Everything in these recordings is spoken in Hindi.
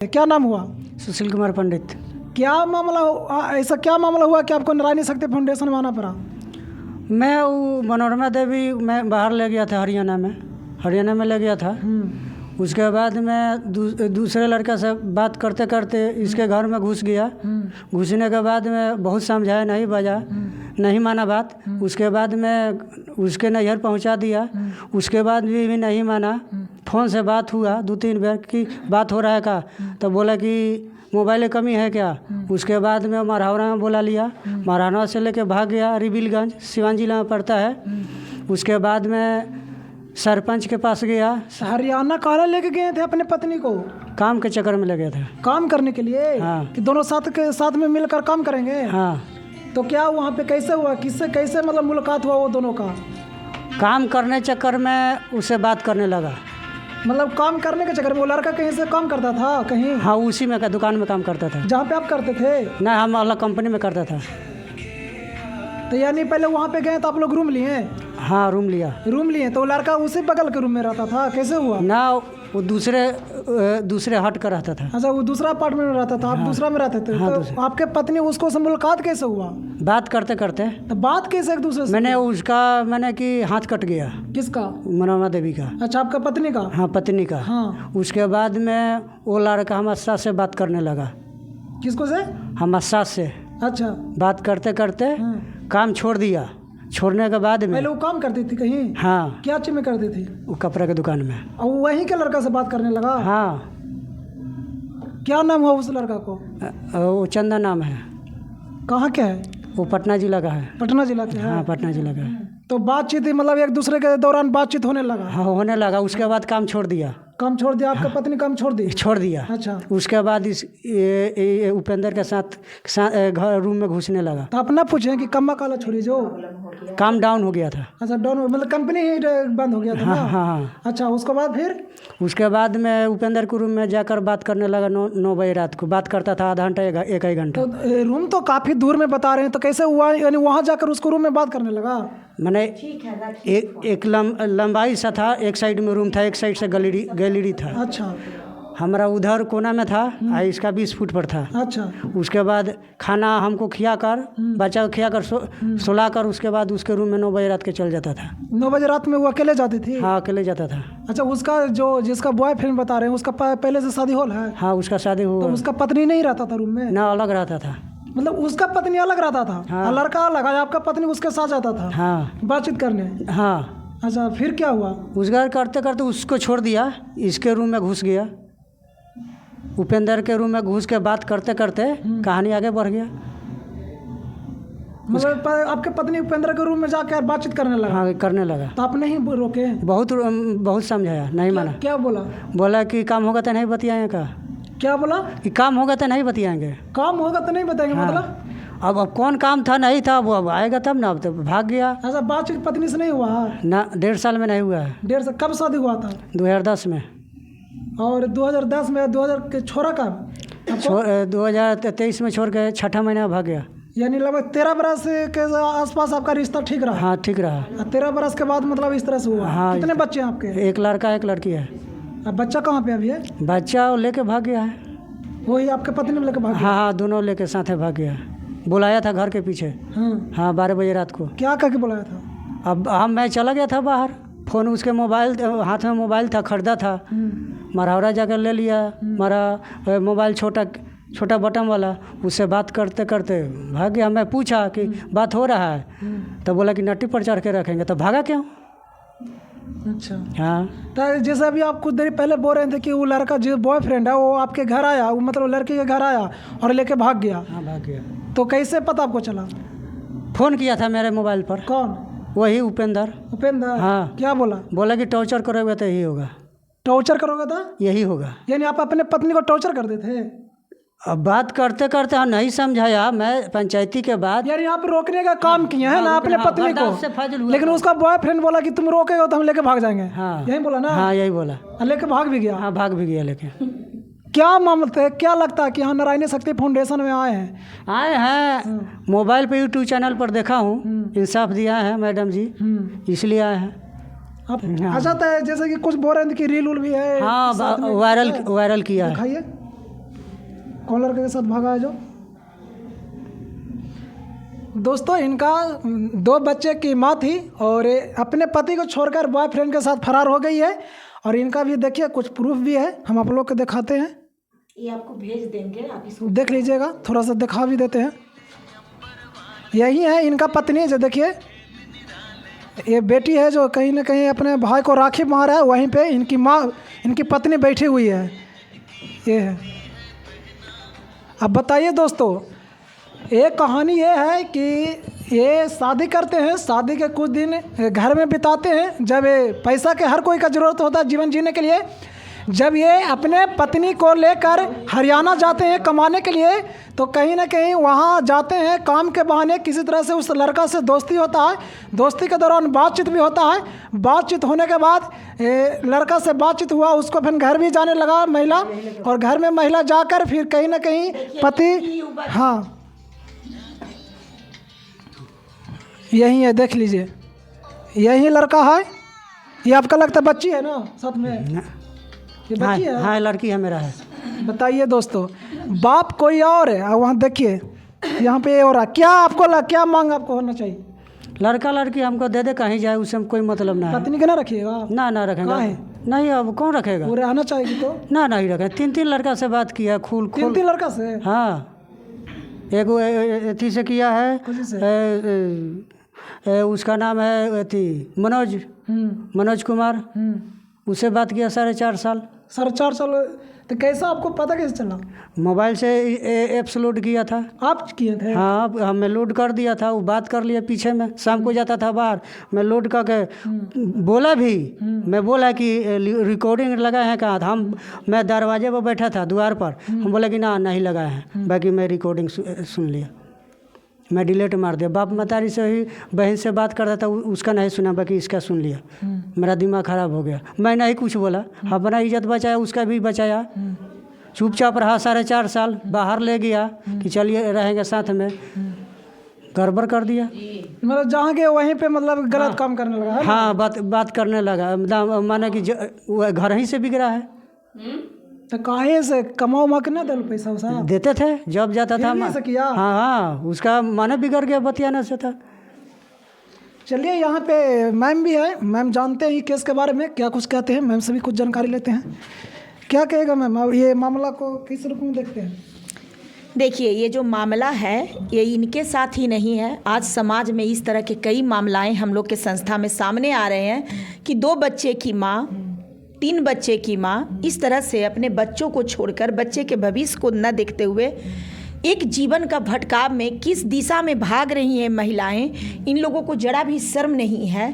क्या नाम हुआ? सुशील कुमार पंडित। क्या मामला ऐसा क्या मामला हुआ कि आपको नारायणी शक्ति फाउंडेशन में आना पड़ा? मैं वो मनोरमा देवी मैं बाहर ले गया था, हरियाणा में ले गया था। उसके बाद मैं दूसरे लड़का से बात करते करते इसके घर में घुस गया। घुसने के बाद मैं बहुत समझाया, नहीं बजा, नहीं माना बात। उसके बाद मैं उसके नैहर पहुंचा दिया। उसके बाद भी नहीं माना। फ़ोन से बात हुआ 2-3 बार कि बात हो रहा है का, तो बोला कि मोबाइल में कमी है क्या। उसके बाद में मरहौरा में बोला लिया, मरहौरा से लेके भाग गया रिबिलगंज, सिवान जिला में पड़ता है। उसके बाद में सरपंच के पास गया। हरियाणा कहाँ लेके गए थे अपने पत्नी को? काम के चक्कर में लगे थे। काम करने के लिए? हाँ। कि दोनों साथ में मिलकर काम करेंगे? हाँ। तो क्या वहाँ पे कैसे हुआ, किससे कैसे मतलब मुलाकात हुआ वो दोनों का? काम करने चक्कर में उससे बात करने लगा। मतलब काम करने के चक्कर में वो लड़का कहीं से काम करता था कहीं? हाँ, उसी में दुकान में काम करता था। जहाँ पे आप करते थे? नहीं, हम अलग कंपनी में करता था। तो यानी पहले वहाँ पे गए तो आप लोग रूम लिए? हाँ, रूम लिए। तो वो लड़का उसी बगल के रूम में रहता था, कैसे हुआ? ना, वो दूसरे हट कर रहता था। अच्छा, वो दूसरा अपार्टमेंट में रहता था, आप दूसरा में रहते थे। हाँ, तो आपके पत्नी उसको से मुलाकात कैसे हुआ? बात करते करते। तो बात कैसे एक दूसरे से? मैंने कि हाथ कट गया। किसका? मनोरमा देवी का। अच्छा, आपका पत्नी का? हाँ, पत्नी का। हाँ। उसके बाद में वो लड़का हमारे सास से बात करने लगा। किसको से? हमारे सास से अच्छा। बात करते करते काम छोड़ दिया। छोड़ने के बाद में पहले वो काम करती थी कहीं? हाँ। क्या चीज में करती थी? वो कपड़ा की दुकान में। और वहीं के लड़का से बात करने लगा? हाँ। क्या नाम हुआ उस लड़का को? वो चंदा नाम है। कहाँ के है? वो पटना जिला का है। पटना जिला के है? हाँ, पटना जिला का है। तो बातचीत मतलब एक दूसरे के दौरान बातचीत होने लगा? हाँ, होने लगा। उसके बाद काम छोड़ दिया। काम छोड़ दिया? आपका पत्नी काम छोड़ दिया? अच्छा। उसके बाद ये उपेंद्र के साथ घर रूम में घुसने लगा। तो अपना पूछे कि कम्मा काला छोड़ी जो काम डाउन हो गया था। अच्छा, डाउन मतलब कंपनी ही बंद हो गया था? हाँ, ना? हाँ। अच्छा, उसके बाद फिर? उसके बाद में उपेंद्र के रूम में जाकर बात करने लगा। 9 बजे रात को बात करता था, आधा घंटा एक घंटा। तो रूम तो काफ़ी दूर में बता रहे हैं, तो कैसे हुआ यानी वहाँ जाकर उसको रूम में बात करने लगा? मैंने एक लंबाई सा था, एक साइड में रूम था, एक साइड से गैलरी था। अच्छा। हमारा उधर कोना में था, इसका 20 फुट पर था। अच्छा। उसके बाद खाना हमको खियाकर, बच्चा को खियाकर सुलाकर उसके बाद उसके रूम में 9 बजे रात के चल जाता था। 9 बजे रात में वो अकेले जाती थी? हाँ, अकेले जाता था। अच्छा, उसका जिसका बॉयफ्रेंड बता रहे हैं उसका पहले से शादी हॉल है? हाँ, उसका शादी हुआ। तो उसका पत्नी नहीं रहता था रूम में? ना, अलग रहता था। मतलब उसका पत्नी अलग रहता था? हाँ। लड़का अलग, आपका पत्नी उसके साथ जाता था? हाँ। बातचीत करने? हाँ। अच्छा, फिर क्या हुआ? उसका करते करते उसको छोड़ दिया, इसके रूम में घुस गया। उपेंद्र के रूम में घुस के बात करते करते कहानी आगे बढ़ गया। मतलब आपके पत्नी उपेंद्र के रूम में जाकर बातचीत करने लगा? हाँ, करने लगा। तो आप नहीं रोके? बहुत समझाया, नहीं माना। क्या बोला? बोला कि काम होगा तो नहीं बतियाएंगे का। क्या बोला? कि काम होगा तो नहीं बतियाएंगे। काम होगा तो नहीं बताएंगे? हाँ। मतलब अब कौन काम था, नहीं था, वो अब आएगा तब ना। अब तो भाग गया। ऐसा बातचीत पत्नी से नहीं हुआ? ना, 1.5 साल में नहीं हुआ है। 1.5 साल? कब शादी हुआ था? 2010 में। और 2010 में 2000 के छोरा का 2023 में छोड़ के 6ठा महीना में भाग गया। यानी लगभग 13 बरस के आसपास आपका रिश्ता ठीक रहा? हाँ, ठीक रहा। 13 बरस के बाद मतलब इस तरह से हुआ? हाँ। कितने बच्चे हैं आपके? एक लड़का एक लड़की है। अब बच्चा कहाँ पे अभी है? बच्चा लेके भाग गया है। वही आपके पत्नी ने लेकर भाग गया? हाँ, दोनों लेके साथ भाग गया। बुलाया था घर के पीछे। हाँ, 12 बजे रात को। क्या करके बुलाया था? अब मैं चला गया था बाहर। फ़ोन उसके हाथ में मोबाइल था, खरीदा था। मरहौरा जाकर ले लिया। मेरा मोबाइल छोटा बटन वाला, उससे बात करते करते भाग गया। मैं पूछा कि बात हो रहा है, तो बोला कि नट्टी पर चढ़ के रखेंगे। तो भागा क्यों? अच्छा। हाँ। तो जैसे अभी आप कुछ देर पहले बोल रहे थे कि वो लड़का जो बॉयफ्रेंड है वो आपके घर आया, वो मतलब लड़की के घर आया और लेके भाग गया? हाँ, भाग गया। तो कैसे पता आपको चला? फ़ोन किया था मेरे मोबाइल पर। कौन? वही उपेंद्र। हाँ। क्या बोला कि टॉर्चर करोगे तो यही होगा। टॉर्चर करोगे तो यही होगा? यानी आप अपने पत्नी को टॉर्चर कर देते थे? अब बात करते करते हाँ, नहीं समझाया। मैं पंचायती के बाद यानी आप रोकने का काम किए हैं ना अपने पत्नी को, लेकिन उसका बॉयफ्रेंड बोला कि तुम रोकेगा तो हम लेके भाग जाएंगे? हाँ, यही बोला ना? हाँ, यही बोला। लेके भाग भी गया? हाँ, भाग भी गया लेके। क्या मामला है? क्या लगता है कि यहाँ नारायणी शक्ति फाउंडेशन में आए हैं? मोबाइल पे यूट्यूब चैनल पर देखा हूँ, इंसाफ दिया है मैडम जी, इसलिए आए हैं। अच्छा, तो जैसे कि कुछ बोल रहे थे कि रील उल भी है? हाँ, वायरल किया है। दिखाइए। कौन लड़के के साथ भागा है जो? दोस्तों इनका 2 बच्चे की माँ थी और अपने पति को छोड़कर बॉयफ्रेंड के साथ फरार हो गई है। और इनका भी देखिए कुछ प्रूफ भी है, हम आप लोग को दिखाते हैं, ये आपको भेज देंगे, आप इसको देख लीजिएगा, थोड़ा सा दिखा भी देते हैं। यही है इनका पत्नी, जो देखिए ये बेटी है जो कहीं ना कहीं अपने भाई को राखी मार है, वहीं पे इनकी माँ, इनकी पत्नी बैठी हुई है। ये है। अब बताइए दोस्तों, एक कहानी ये है कि ये शादी करते हैं, शादी के कुछ दिन घर में बिताते हैं, जब पैसा के हर कोई का ज़रूरत होता है जीवन जीने के लिए। जब ये अपने पत्नी को लेकर हरियाणा जाते हैं कमाने के लिए, तो कहीं ना कहीं वहाँ जाते हैं काम के बहाने, किसी तरह से उस लड़का से दोस्ती होता है। दोस्ती के दौरान बातचीत भी होता है। बातचीत होने के बाद लड़का से बातचीत हुआ, उसको फिर घर भी जाने लगा महिला, और घर में महिला जाकर फिर कहीं ना कहीं पति, हाँ यही है, देख लीजिए यही लड़का है। ये आपका लगता है बच्ची है ना साथ में? ये बच्ची है? हाँ लड़की है मेरा है। बताइए दोस्तों, बाप कोई और है, और वहाँ देखिए यहाँ पे ये हो रहा। क्या आपको क्या मांग आपको होना चाहिए? लड़का लड़की हमको दे दे, कहीं जाए उससे कोई मतलब ना है। पत्नी के ना रखिएगा? ना रखेगा। है? नहीं, अब कौन रखेगा? वो रहना चाहिए तो ना नहीं रखे। 3 लड़का से बात किया, खुल 3 लड़का से? हाँ, एगो अथी से किया है, किसी से? उसका नाम है अथी मनोज कुमार, उससे बात किया 4.5 साल। 4.5 साल? तो कैसा आपको पता कैसे चला? मोबाइल से ऐप्स लोड किया था। आप किए थे? हाँ, हमने लोड कर दिया था, वो बात कर लिया पीछे में। शाम को जाता था बाहर, मैं लोड करके बोला भी, मैं बोला कि रिकॉर्डिंग लगाए हैं कहाँ था? मैं दरवाजे पर बैठा था द्वार पर, हम बोले कि ना नहीं लगाए हैं, बाकी मैं रिकॉर्डिंग सुन लिया, मैं डिलीट मार दिया। बाप मतारी से ही बहन से बात करता था, उसका नहीं सुना, बाकी इसका सुन लिया। मेरा दिमाग ख़राब हो गया, मैं नहीं कुछ बोला, अपना इज्जत बचाया, उसका भी बचाया। चुपचाप रहा 4.5 साल, बाहर ले गया कि चलिए रहेंगे साथ में, गड़बड़ कर दिया। मतलब जहाँ के वहीं पे मतलब गलत काम करने लगा है? हाँ, बात करने लगा, माना कि घर ही से बिगड़ा है। तो काहे से कमाओ माँ के ना दल पैसा वैसा देते थे जब जाता था। ऐसा किया? हाँ, उसका माना बिगड़ गया, बतियाने से था। चलिए यहाँ पे मैम भी है, मैम जानते हैं ये केस के बारे में, क्या कुछ कहते हैं, मैम से भी कुछ जानकारी लेते हैं। क्या कहेगा मैम, अब ये मामला को किस रूप में देखते हैं? देखिए, ये जो मामला है ये इनके साथ ही नहीं है, आज समाज में इस तरह के कई मामलाएं हम लोग के संस्था में सामने आ रहे हैं कि 2 बच्चे की माँ, 3 बच्चे की माँ इस तरह से अपने बच्चों को छोड़कर, बच्चे के भविष्य को न देखते हुए एक जीवन का भटकाव में किस दिशा में भाग रही हैं महिलाएं। इन लोगों को जरा भी शर्म नहीं है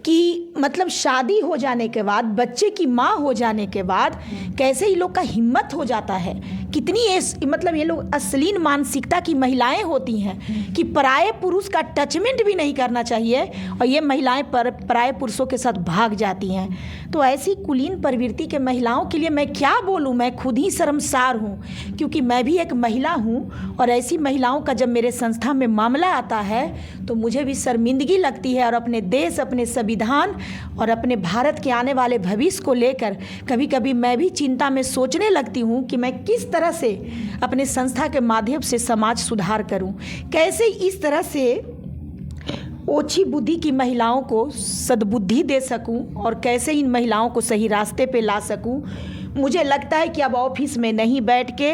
कि मतलब शादी हो जाने के बाद, बच्चे की माँ हो जाने के बाद कैसे ये लोग का हिम्मत हो जाता है। कितनी मतलब ये लोग अश्लील मानसिकता की महिलाएं होती हैं कि पराये पुरुष का टचमेंट भी नहीं करना चाहिए, और ये महिलाएं पराये पुरुषों के साथ भाग जाती हैं। तो ऐसी कुलीन प्रवृत्ति के महिलाओं के लिए मैं क्या बोलूँ, मैं खुद ही शर्मसार हूँ, क्योंकि मैं भी एक महिला हूँ। और ऐसी महिलाओं का जब मेरे संस्था में मामला आता है तो मुझे भी शर्मिंदगी लगती है, और अपने देश, अपने संविधान और अपने भारत के आने वाले भविष्य को लेकर कभी कभी मैं भी चिंता में सोचने लगती हूँ कि मैं किस तरह से अपने संस्था के माध्यम से समाज सुधार करूँ, कैसे इस तरह से ओछी बुद्धि की महिलाओं को सद्बुद्धि दे सकूं, और कैसे इन महिलाओं को सही रास्ते पे ला सकूं। मुझे लगता है कि अब ऑफिस में नहीं बैठ के,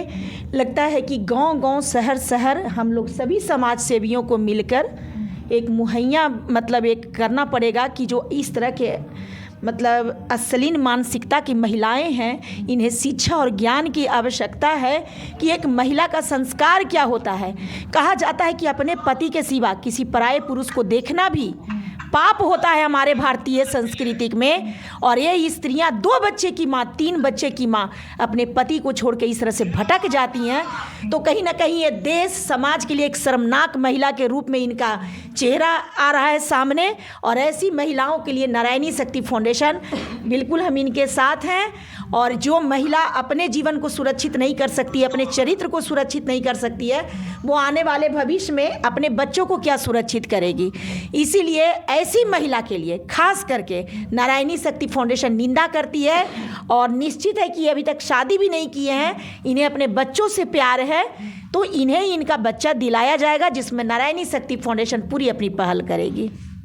लगता है कि गांव-गांव, शहर-शहर हम लोग सभी समाज सेवियों को मिलकर एक मुहैया मतलब एक करना पड़ेगा कि जो इस तरह के मतलब अश्लील मानसिकता की महिलाएं हैं, इन्हें शिक्षा और ज्ञान की आवश्यकता है कि एक महिला का संस्कार क्या होता है। कहा जाता है कि अपने पति के सिवा किसी पराये पुरुष को देखना भी पाप होता है हमारे भारतीय संस्कृति में। और ये स्त्रियां 2 बच्चे की माँ, 3 बच्चे की माँ अपने पति को छोड़ के इस तरह से भटक जाती हैं, तो कहीं ना कहीं ये देश समाज के लिए एक शर्मनाक महिला के रूप में इनका चेहरा आ रहा है सामने। और ऐसी महिलाओं के लिए नारायणी शक्ति फाउंडेशन बिल्कुल हम इनके साथ हैं। और जो महिला अपने जीवन को सुरक्षित नहीं कर सकती है, अपने चरित्र को सुरक्षित नहीं कर सकती है, वो आने वाले भविष्य में अपने बच्चों को क्या सुरक्षित करेगी। इसीलिए ऐसी महिला के लिए खास करके नारायणी शक्ति फाउंडेशन निंदा करती है और निश्चित है कि ये अभी तक शादी भी नहीं किए हैं, इन्हें अपने बच्चों से प्यार है, तो इन्हें इनका बच्चा दिलाया जाएगा, जिसमें नारायणी शक्ति फाउंडेशन पूरी अपनी पहल करेगी।